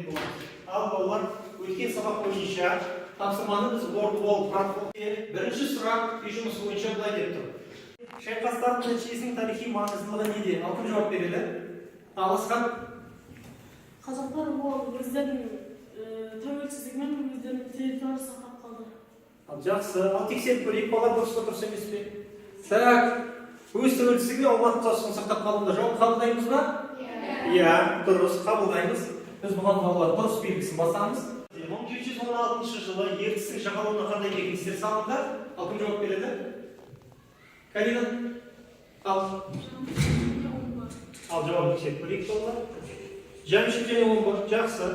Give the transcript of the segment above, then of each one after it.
беретін боламыз. Ал балалар, өткен сабақ бойынша тапсырманы біз орды болып протоколде бірінші сұрақ үй жұмысы бойынша былай деп тұр. Шайқастардың нәтижесінің тарихи маңыздылығы неде? Ал кім жауап береді? Алысқан? Қазақтар өздерінің тәуелсіздігімен өздерінің территориясын сақтап қалды. Ал жақсы. Ал тексеріп көрейік, балалар дұрыс па дұрыс емес пе? Так, өз тәуелсіздігіне алматы қаласын сақтап қалуында жауап қабылдаймыз ба? Иә, дұрыс қабылдаймыз. Біз бұған балалар дұрыс белгісін басамыз. 1916 жылы Ертістің жағалауына қандай бекіністер салынды? Ал кім жауап береді? Карина? Ал жауап тексеріп көрейік балалар. Жәмшік және омбы. Жақсы.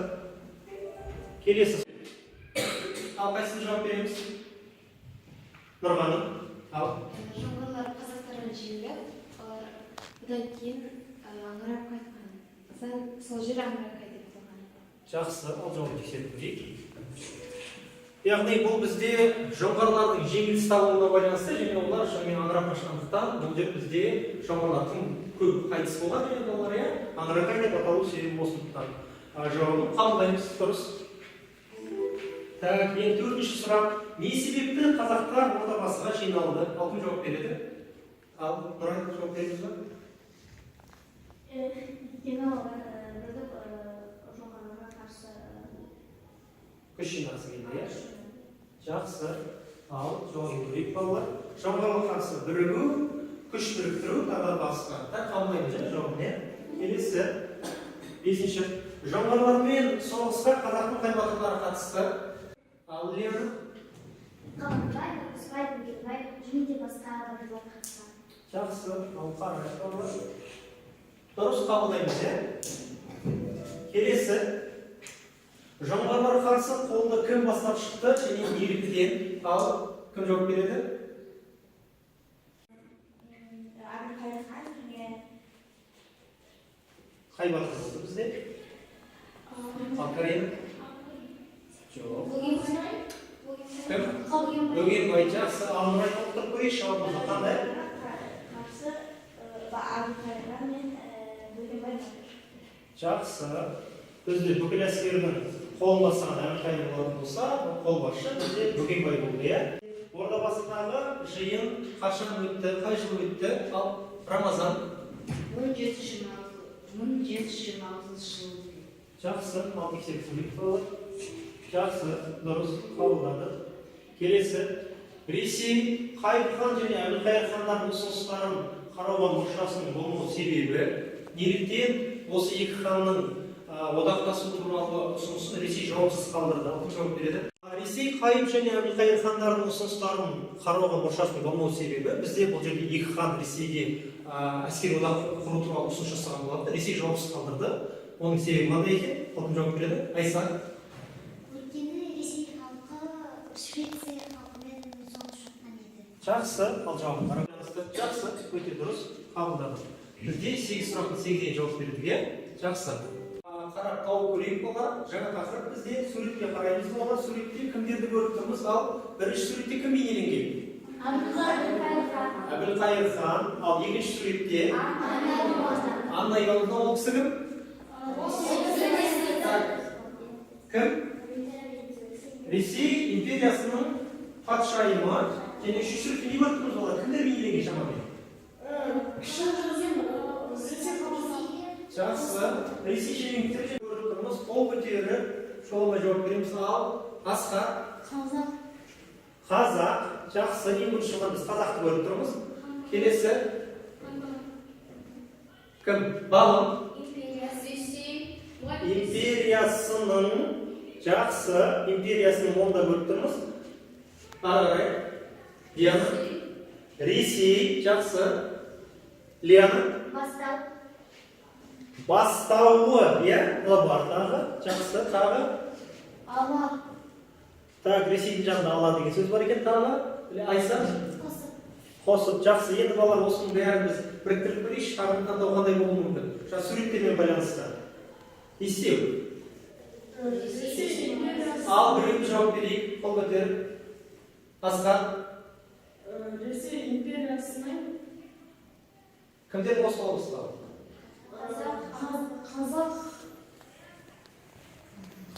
Келесі. Ал қайсысын жауап береміз? Нұрғаным. Ал. Жоңғарлар қазақтарға жеңіліп, одан кейін аңырап қайтқан. Сол жер аңырап қайтып қалған. Жақсы. Ал жауап тексеріп көрейік. Яғни бұл бізде жоңғарлардың жеңіліс табуына байланысты, және олар шынымен аңырап қашқандықтан, бұл жер бізде жоңғарлар тым көп қайтыс болған, және олар аңырақай деп аталу себебі осындықтан. Жауабын қабылдаймыз. Дұрыс. Так, енді төртінші сұрақ. Не себепті қазақтар ордабасыға жиналды? Ал кім жауап береді? Ал Нұрай жауап береміз ба? Өйткені олар бірігіп жоңғарларға қарсы Күш жинағысы келді, иә? Жақсы. Ал жауап көрейік балалар. Жоңғарларға қарсы бірігу, күш біріктіру, тағы басқа. Так, қабылдаймыз, жауабын. Келесі. Бесінші. Жоңғарлармен соғысқа қазақтың қай батырлары қатысты? Ал Лена? Қабанбай, Ырғызбай, Бөгенбай, және де басқа батырлар қатысқан. Жақсы. Ал қарай балалар. Дұрыс қабылдаймыз, Келесі. Жоңғарларға қарсы қолды кім бастап шықты және неліктен? Ал кім жауап береді? Әбілқайыр хан және Қай батыр болды бізде? Ал Карина? Жоқ. Бөгенбай. Жақсы. Ал Нұрай толықтырып көрейікші, жауабымызды қандай? қарсы Әбілқайыр хан мен Бөгенбай. Жақсы. Бізде бүкіл әскерінің қолын бастаған Әбілқайыр болатын болса, қолбасшы бізде Бөгенбай болды, иә? Ордабасыдағы жиын қашан өтті, қай жылы өтті? Ал Рамазан? 1726 жылы. Жақсы. Ал тексеріп көрейік балалар. Жақсы. Дұрыс қабылдады. Келесі. Ресей Қайып хан және Әбілқайыр хандардың ұсыныстарын қарауға мұршасының болмау себебі неліктен осы екі ханның одақтасу туралы ұсынысын Ресей жауапсыз қалдырды? Ал кім жауап береді? Ресей Қайып және Әбілқайыр хандардың ұсыныстарын қарауға мұршасының болмау себебі бізде бұл жерде екі хан Ресейге әскери одақ құру туралы ұсыныс жасаған болатын. Ресей жауапсыз қалдырды. Оның себебі қандай екен? Ал кім жауап береді? Айса? Өйткені Ресей халқы Швеция халқымен соғыс жатқан еді. Жақсы. Ал жауабын қарап. Жақсы. Өте дұрыс қабылдады. Бізде 8 сұрақтың 8-іне жауап бердік, иә? Жақсы. Қарап тауып көрейік болар. Жаңа тақырып бізде суретке қараймыз болар. Суретте кімдерді көріп тұрмыз? Ал бірінші суретте кім бейнеленген? Әбілқайыр хан. Ал екінші суретте Анна Ивановна. Ол кісі кім? Кім? Ресей империясының патшайымы. Және үшінші суретте не көріп тұрмыз болар? Кімдер бейнеленген шамамен? Жақсы. Ресей шенеуніктері көріп тұрмыз. Қол көтеріп, жолыма жауап береміз. Ал Асқар? Қазақ. Жақсы. Ең бірінші жолдан біз қазақты көріп тұрмыз. Келесі. Кім? Балым. Империясының. Жақсы. Империясының онда көріп тұрмыз. Ары Диана? Ресей. Жақсы. Лена? Бастауы, иә? Бар тағы. Жақсы. Тағы? Ала. Так, Ресейдің жағында ала деген сөз бар екен тағы. Айса? Қосып. Жақсы. Енді балалар осының бәрін біз біріктіріп көрейікші, тағын таңдау қандай болуы мүмкін? Жаңа суреттермен байланысты. Естеу. Ал біреуді жауап берейік. Қол көтеріп. Асқар? Ресей империясының кімдер қосып алып? Қазақ.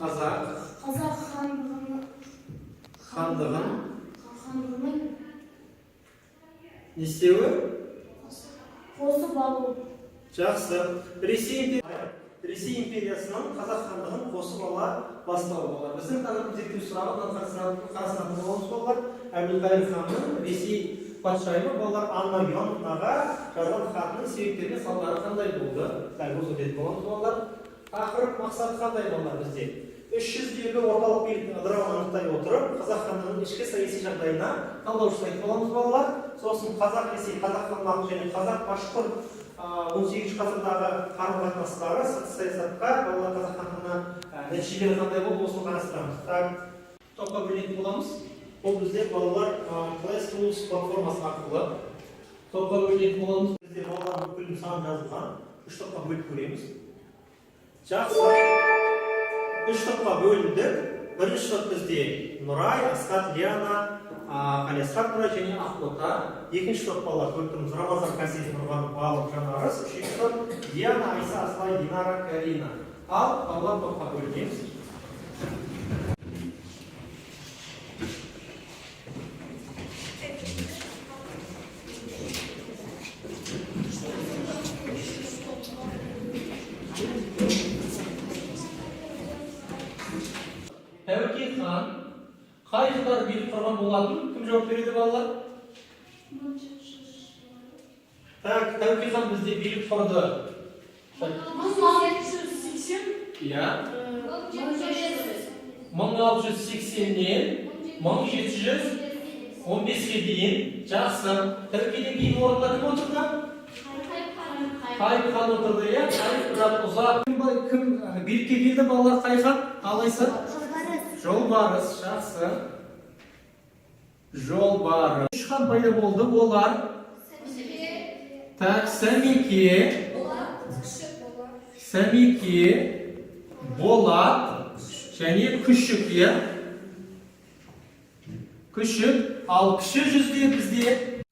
қазақ хандығының не істеуі? қосып алу. Жақсы. Ресей империясының қазақ хандығын қосып ала бастауы болар. Біздің қазір зерттеу сұрағы қарастыратын боламыз болар. Әбілқайыр ханның Ресей патшайымы балалар Анна Иоанновнаға жазған хатының себептері салдары қандай болды? Дәл осы деді боламыз балалар. Тақырып мақсаты қандай болар бізде? 300-дегі орталық биліктің ыдырауын анықтай отырып, қазақ хандығының ішкі саяси жағдайына талдау жасайтын боламыз балалар. Сосын қазақ Ресей, қазақ хандығы және қазақ башқұр 18 ғасырдағы қарым-қатынастары сыртқы саясатқа балалар қазақ хандығына нәтижелері қандай болды, осыны қарастырамыз. Топқа бөлінетін боламыз. Бұл бізде балалар Class Tools платформасы арқылы топқа бөлінетін боламыз. Бізде балалардың бөлім саны жазылған. 3 топқа бөліп көреміз. Жақсы. 3 топқа бөліндік. Бірінші топ бізде Нұрай, Асқат, Лиана, Қалиасқар Нұрай және Ақбота. Екінші топ балалар көріп тұрмыз. Рамазан, Қасиет, Нұрған, Балық, Жанарыс. Үшінші топ Диана, Айса, Аслай, Динара, Карина. Ал балалар топқа бөлінеміз. Тәуекел хан қай жылдары билік құрған болатын? Кім жауап береді балалар? Тәуекел хан бізде билік құрды. 1680. Иә. 1680-нен 1715-ге дейін. Жақсы. Тәуекелден кейін орында кім отырды? Қайып хан отырды, иә? Қайып бірақ ұзақ. Кім билікке келді балалар қай хан? Алайса? Жолбарыс, жақсы. Жолбарыс. 3 хан пайда болды, олар Сәмеке, Болат және Күшік, иә? Күшік, ал кіші жүзде бізде.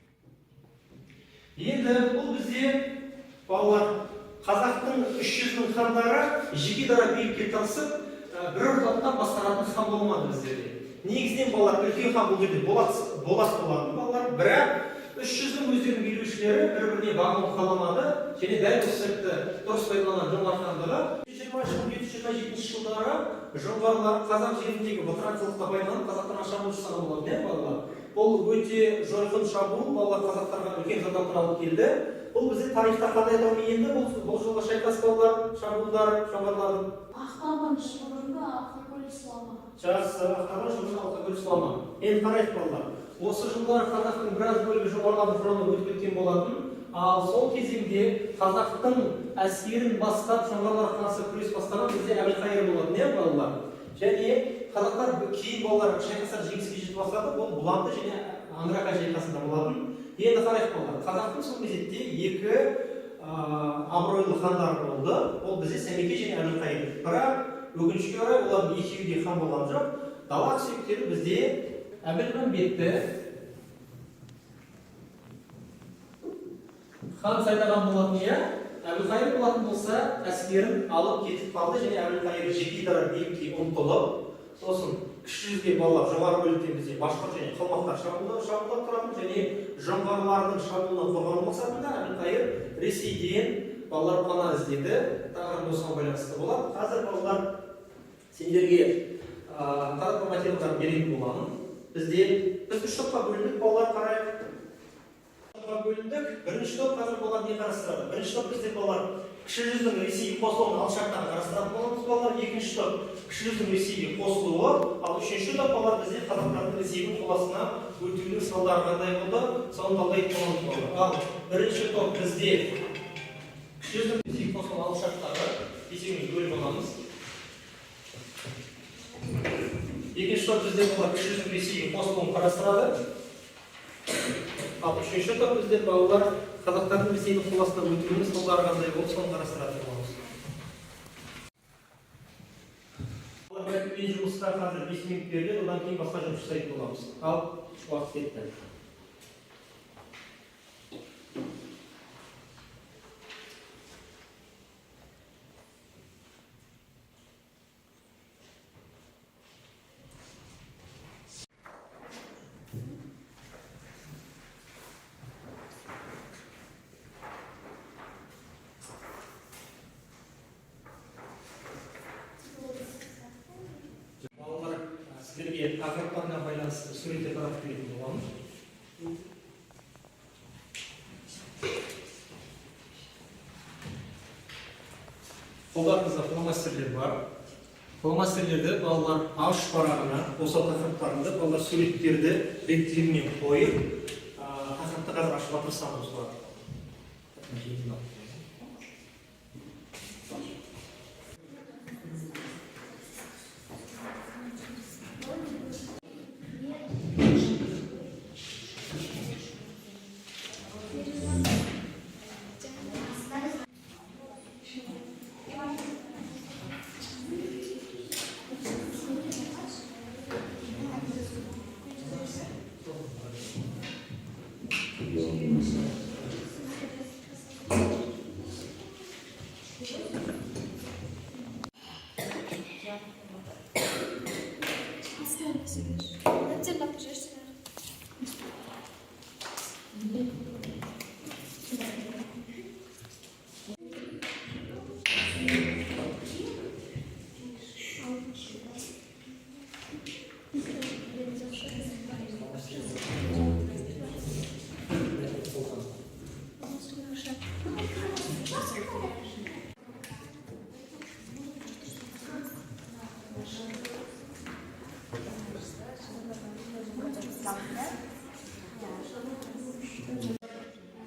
Енді бұл бізде балалар қазақтың 300-нің хандары жеке дара билікке тырысып бір ұрпақтан басқаратын хан болмады біздерде. Негізінен балалар үлкен хан бұл жерде болат болатын балалар, бірақ 300-нің өздерінің билеушілері бір-біріне бағынып қаламады және дәл осы сәтті дұрыс пайдаланған жоңғар хандығы 727 жылдары жоңғарлар қазақ жеріндегі бытыраңқылыққа байланып қазақтарға шабуыл жасаған болатын, иә балалар? Бұл өте жойқын шабуыл балалар қазақтарға үлкен зардап алып келді. Бұл бізде тарихта қандай атаумен енді бұл жолғы шайқас балалар, шабуылдар, жоңғарлардың? Ақтабан шығырында алкоголь исламы. Жақсы, Ақтабан шығырында алкоголь исламы. Енді қарайық балалар. Осы жылдары қазақтың біраз бөлігі жоңғарлардың құрамына өтіп кеткен болатын. Ал сол кезеңде қазақтың әскерін бастап жоңғарларға қарсы күрес бастаған бізде Әбілқайыр болатын, иә балалар? Және қазақтар кейін балалар шайқастар жеңіске жетіп бастады. Ол Бұланды және Аңырақай шайқасында болатын. Енді қарайық балалар. Қазақтың сол мезетте 2 абыройлы хандар болды. Ол бізде Сәмеке және Әбілқайыр. Бірақ өкінішке орай олардың екеуі де хан болған жоқ. Дала сүйектері бізде Әбілмәмбетті хан сайлаған болатын, иә? Әбілқайыр болатын болса, әскерін алып кетіп қалды және Әбілқайыр жеке дара билікке ұмтылып, сосын кіші жүзге балалар жоғары бөліктен бізде башқұрт және қалмақтар шабуылдап тұратын және жоңғарлардың шабуылынан қорғану мақсатында Әбілқайыр Ресейден балалар пана іздеді. Тақырып осыған байланысты болады. Қазір балалар сендерге таратпа материалдар беретін боламын. Біз 3 топқа бөліндік, балалар қарайық. Бөліндік. Бірінші топ қазір балалар не қарастырады? Бірінші топ бізде балалар кіші жүздің Ресейге қосылуын алшақтағы қарастыратын боламыз балалар. Екінші топ кіші жүздің Ресейге қосылуы, ал үшінші топ балалар бізде қазақтардың Ресейдің қол астына өтуінің салдары қандай болды, соны талдайтын боламыз балалар. Ал бірінші топ бізде кіші жүздің Ресейге қосылуын алшақтағы бесеуіміз бөліп аламыз. Екінші топ бізде балалар кіші жүздің Ресейге қосылуын қарастырады. Ал үшінші топ бізде балалар қазақтардың Ресейдің қол астына өтуінің салдары қандай болып, соны қарастыратын боламыз. Мен жұмысқа қазір 5 минут беріледі, одан кейін басқа жұмыс жасайтын боламыз. Ал уақыт кетті. тақырыптарына байланысты суретке қарап беретін боламыз. Қолдарыңызда фломастерлер бар. Фломастерлерді балалар ашып парағына, осы тақырыптарында балалар суреттерді реттелінен қойып, тақырыпты қазір ашуға тырысамыз бар.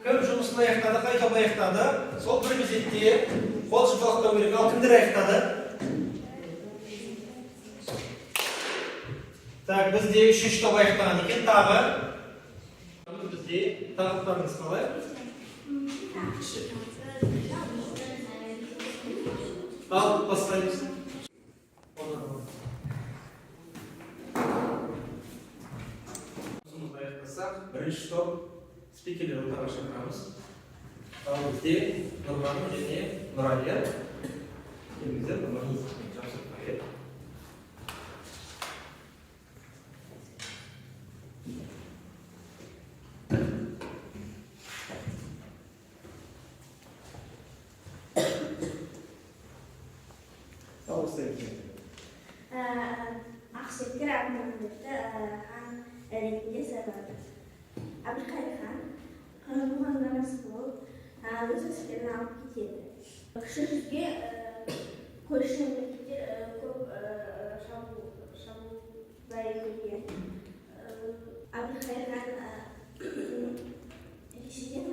Кім жұмысын аяқтады, қайта аяқтады. Сол бір мезетте қол шапалақтау керек. Ал кімдер аяқтады? Так, бізде үшінші топ аяқтаған екен. Тағы бізде тақырыптарыңыз қалай? Ал бастаймыз. Жұмысымызды аяқтасақ, бірінші топ спикерлер ортаға шақырамыз. Ал бізде Нұрман және Нұралия. Келіңіздер, Нұрман жақсы қайыр. Ал бастаймыз. Ақсүйекер Абдымағамбетті хан ретінде сайлады. Әбілқайыр хан бұған намаз болып, өз әскерін алып кетеді. Кіші жүзге көрші мемлекеттер көп шабуылдай келген. Әбілқайыр хан ресейден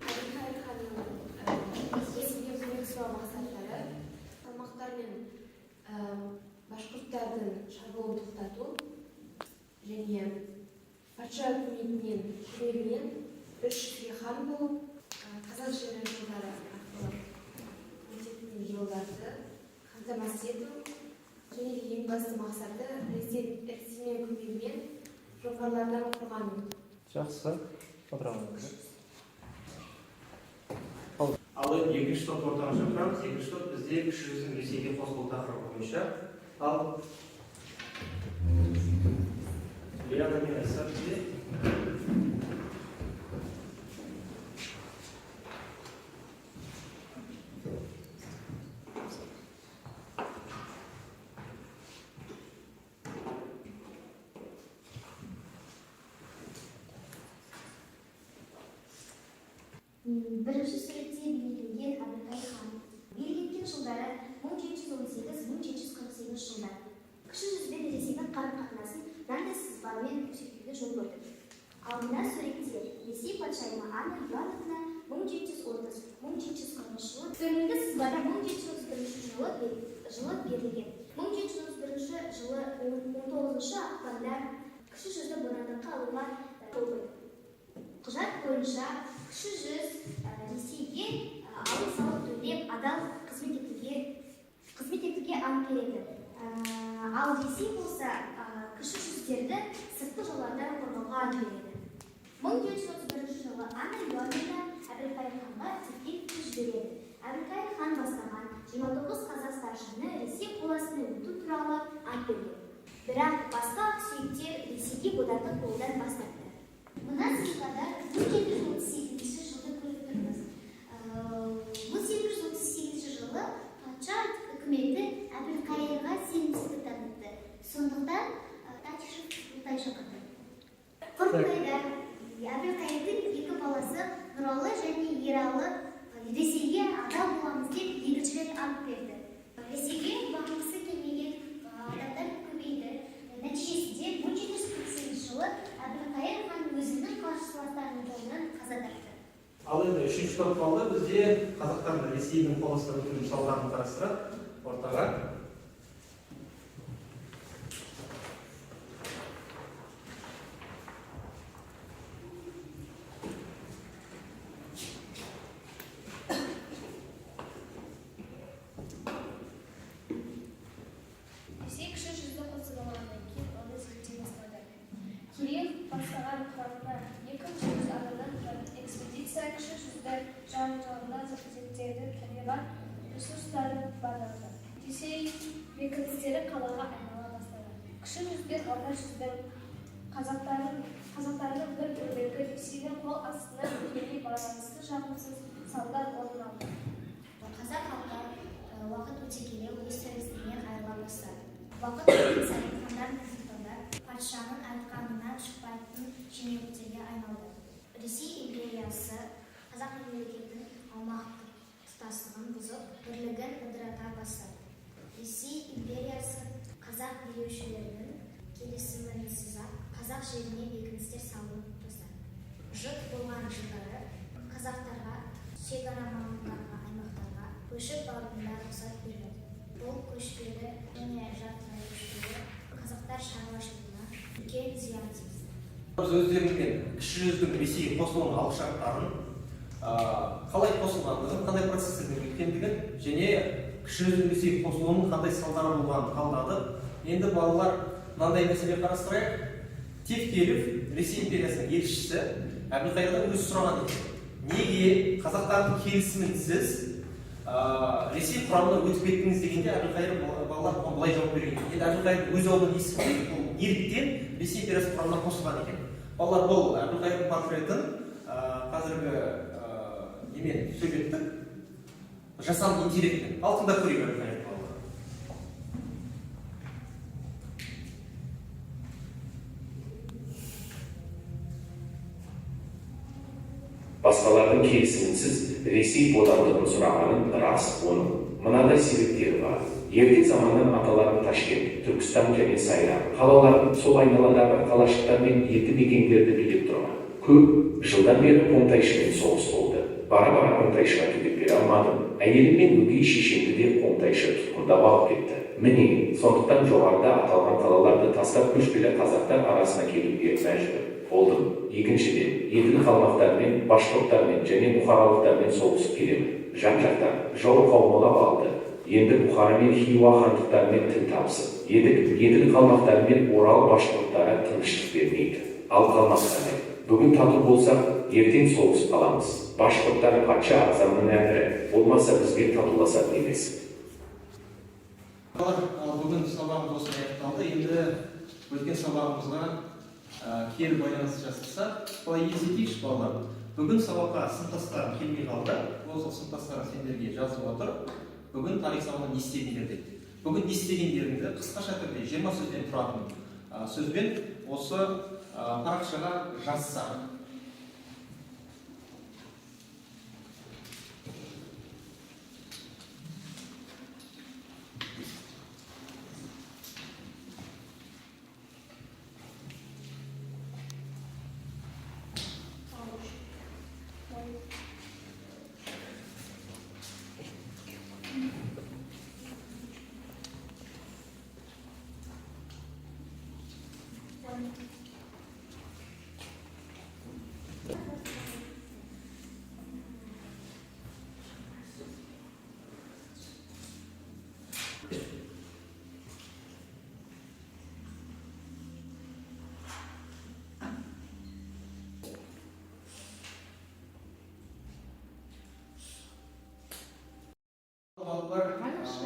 Әбілқайыр ханның ресейге көмек сұрау мақсаттары қалмақтар мен башқұрттардың шабуылын тоқтату және патша үкіметінен көмегімен үш хан болып, қазақ жерінің жылдары арқылы өтетін жолдарды қамтамасыз ету және ең басты мақсаты ресеймен көмегімен жоғарылардан құрғану. Жақсы, отырамыз. Ал екінші топ ортаға шақырамыз. Екінші топ бізде кіші жүздің Ресейге қосылу тақырыбы бойынша. Ал Лиана мен Айса бізде. Бірінші суретте бейнеленген Әбілқайыр хан. Билік еткен жылдары 1718-1748 жылдар. Кіші жүз бен Ресейдің қарым-қатынасын мынандай сызбамен көрсетуге жол берді. Ал мына суретте Ресей патшайымы Анна Иоанновна 1740 жылы, төменгі сызбада 1731 жылы берілген. 1731 жылы 19 ақпанда кіші жүзді борандыққа алуға жол берді. Құжат бойынша кіші жүз Ресейге алым салық төлеп адал қызмет етуге ант береді. Ал Ресей болса кіші жүздерді сыртқы жолдардан қорғауға ант береді. 1731 жылы Анна Иоанновна Әбілқайыр ханға текке жібереді. Әбілқайыр хан бастаған 29 қазақ старшыны Ресей қол астына өту туралы ант берген. Бірақ басқа ақсүйектер Ресейге бодандық қолдан бас тартты. Мына сызбада 1738 жылды көріп тұрмыз. 1838 жылы патша үкіметі Әбілқайырға сенімсіздік танытты. Сондықтан Қытай шақырды. Қорқайда Әбілқайырдың екі баласы Нұралы және Ералы Ресейге адал боламыз деп екінші рет ант берді. Ресейге бағынғысы келмеген адамдар көбейді. Нәтижесінде 1748 жылы Әбілқайыр хан өзінің қарсыластарының жолынан қаза тапты. Ал енді үшінші топ қалды. Бізде қазақтардың Ресейдің қол астына өтуінің салдарын қарастырып ортаға. Ресей кіші жүзді қосылғаннан кейін оны зерттей бастады. Кирилл бастаған құрамына 200 адамнан тұратын экспедиция кіші жүзді жанжалында зерттеуді табиғат ресурстарын бағалады. Ресей бекіністері қалаға айнала бастады. Кіші жүзден орта жүздің қазақтарының бір бөлігі Ресейдің қол астына тікелей байланысты жағымсыз салдар орын алды. Қазақ халқы уақыт өте келе өз тәуелсіздігінен айырыла бастады. Уақыт өткен сайын хандар мен сұлтандар патшаның айтқанынан шықпайтын шенеуніктерге айналды. Ресей империясы қазақ мемлекетінің аумақтық тұтастығын бұзып, бірлігін ыдырата бастады. Ресей империясы қазақ билеушілерінің келісімінсіз-ақ қазақ жеріне бекіністер салынып бастады. Жұт болған жылдары қазақтарға шекара маңындағы аймақтарға көшіп баруына рұқсат берілді. Бұл көшпелі және жартылай көшпелі қазақтар шаруашылығына үлкен зиян тигізді. Өздеріңмен кіші жүздің Ресейге қосылуының алғышарттарын, қалай қосылғандығын, қандай процестерден өткендігін және кіші жүздің Ресейге қосылуының қандай салдары болғанын талдады. Енді балалар мынандай мәселе қарастырайық. Тевкелев, Ресей империясының елшісі, Әбілқайырдан өзі сұраған екен. Неге қазақтардың келісімінсіз Ресей құрамына өтіп кеттіңіз дегенде Әбілқайыр балалар былай жауап берген. Енді Әбілқайыр өз аулынан естіген, ол неліктен Ресей империясы құрамына қосылған екен. Балалар бұл Әбілқайырдың портретін қазіргі немен сөйлеттік, жасанды интеллектпен. Алтында көрейік Әбілқайыр балалар. Басқалардың келісімінсіз Ресей бодандығын сұрағанын рас, оның мынадай себептері бар. Ерте заманнан аталарын Ташкент, Түркістан және Сайрам қалаларын сол айналадағы қалашықтар мен елді мекендерді билеп тұрған. Көп жылдан бері Қонтайшымен соғыс болды. Бара-бара Қонтайшыға төтеп бере алмадым. Әйелім мен өгей шешемді де Қонтайшы тұтқындап алып кетті. Міне, сондықтан жоғарыда аталған қалаларды тастап көшпелі қазақтар арасына келуге мәжбүр болдым. Екіншіден, еділ қалмақтармен, башқұрттармен және бұхаралықтармен соғысып келемін. Жан-жақтан жау қаумалап алды. Енді Бұхара мен Хиуа хандықтарымен тіл табысып, еділ қалмақтарымен Орал башқұрттары тыныштық бермейді. Ал қалмақтармен бүгін тату болсақ, ертең соғысып қаламыз. Башқұрттар патша ағзамның әмірі, болмаса бізге татуласатын емес. Бүгін сабағымыз осылай аяқталды. Енді өткен сабағымызға кері байланыс жасасақ, былай есептейікші балалар. Бүгін сабаққа сыныптастарым келмей қалды. Осы сыныптастарым сендерге жазып отыр. Бүгін тарих сабағында не істедіңдер дейді. Бүгін не істегендеріңді қысқаша түрде 20 сөзден тұратын сөзбен осы парақшаға жазсақ.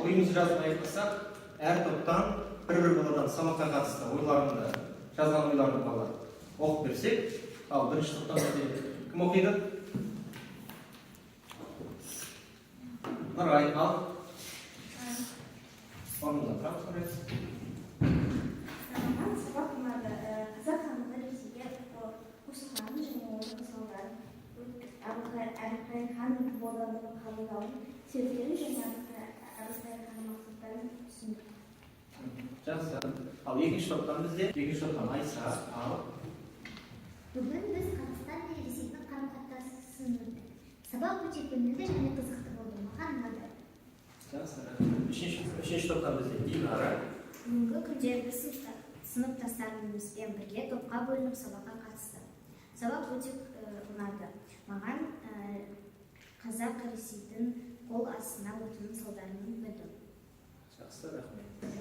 Ойымызды жазып аяқтасақ, әр топтан бір-бір баладан сабаққа қатысты ойларында, жазған ойларды балалар оқып берсек, ал бірінші топтан кім оқиды? Нұрай, ал? Орнына тұрамыз, Нұрай. Сабақ ұнады. Turkistan және оның мысалдары, Әбілқайыр хан бодандығын қабылдауын себептері және Әбілқайыр хан мақсаттарын түсіндік. Жақсы. Ал екінші топтан бізде, екінші топтан Айса, ал Бүгін біз Қазақстан мен Ресейдің қарым-қатынасын өттік. Сабақ өте көңілді және қызықты болды. Маған ұнады. жақсы. Үшінші топтан бізде Динара. Бүгінгі күнде біз сыныптастарымызбен бірге топқа бөлініп сабаққа қатысты. Сабақ өте ұнады. Маған Қазақ Ресейдің қол астына өтуінің салдарын білдім. Жақсы, рахмет.